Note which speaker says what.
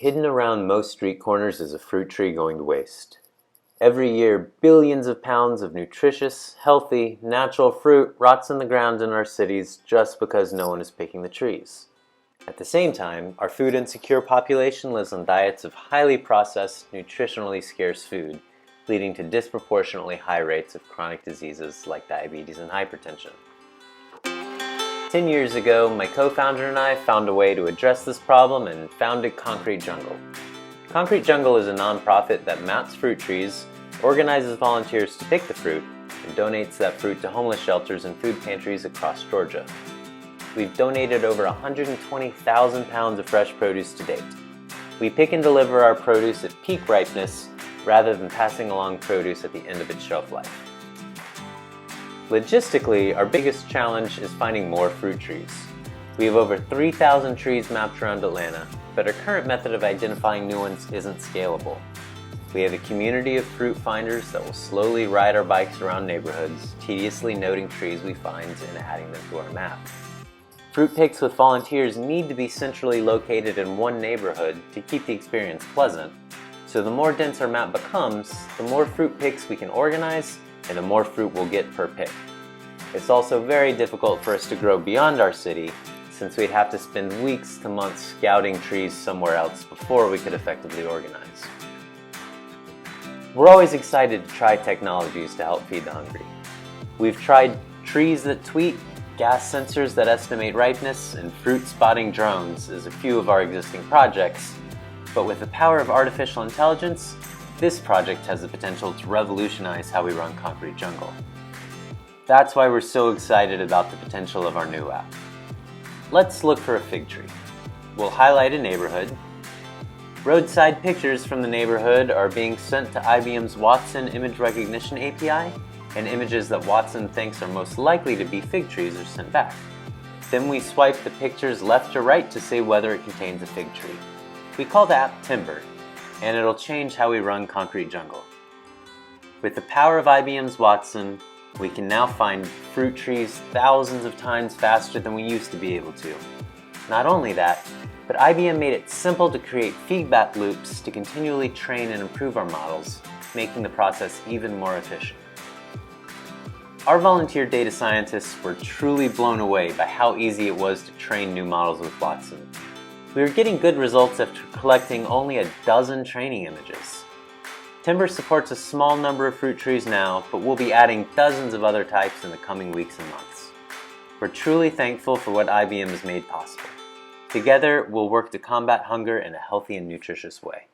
Speaker 1: Hidden around most street corners is a fruit tree going to waste. Every year, billions of pounds of nutritious, healthy, natural fruit rots in the ground in our cities just because no one is picking the trees. At the same time, our food insecure population lives on diets of highly processed, nutritionally scarce food, leading to disproportionately high rates of chronic diseases like diabetes and hypertension. 10 years ago, my co-founder and I found a way to address this problem and founded Concrete Jungle. Concrete Jungle is a nonprofit that maps fruit trees, organizes volunteers to pick the fruit, and donates that fruit to homeless shelters and food pantries across Georgia. We've donated over 120,000 pounds of fresh produce to date. We pick and deliver our produce at peak ripeness rather than passing along produce at the end of its shelf life. Logistically, our biggest challenge is finding more fruit trees. We have over 3,000 trees mapped around Atlanta, but our current method of identifying new ones isn't scalable. We have a community of fruit finders that will slowly ride our bikes around neighborhoods, tediously noting trees we find and adding them to our map. Fruit picks with volunteers need to be centrally located in one neighborhood to keep the experience pleasant, so the more dense our map becomes, the more fruit picks we can organize and the more fruit we'll get per pick. It's also very difficult for us to grow beyond our city, since we'd have to spend weeks to months scouting trees somewhere else before we could effectively organize. We're always excited to try technologies to help feed the hungry. We've tried trees that tweet, gas sensors that estimate ripeness, and fruit spotting drones as a few of our existing projects, but with the power of artificial intelligence, this project has the potential to revolutionize how we run Concrete Jungle. That's why we're so excited about the potential of our new app. Let's look for a fig tree. We'll highlight a neighborhood. Roadside pictures from the neighborhood are being sent to IBM's Watson Image Recognition API, and images that Watson thinks are most likely to be fig trees are sent back. Then we swipe the pictures left to right to say whether it contains a fig tree. We call the app Timber, and it'll change how we run Concrete Jungle. With the power of IBM's Watson, we can now find fruit trees thousands of times faster than we used to be able to. Not only that, but IBM made it simple to create feedback loops to continually train and improve our models, making the process even more efficient. Our volunteer data scientists were truly blown away by how easy it was to train new models with Watson. We were getting good results after collecting only a dozen training images. Timber supports a small number of fruit trees now, but we'll be adding dozens of other types in the coming weeks and months. We're truly thankful for what IBM has made possible. Together, we'll work to combat hunger in a healthy and nutritious way.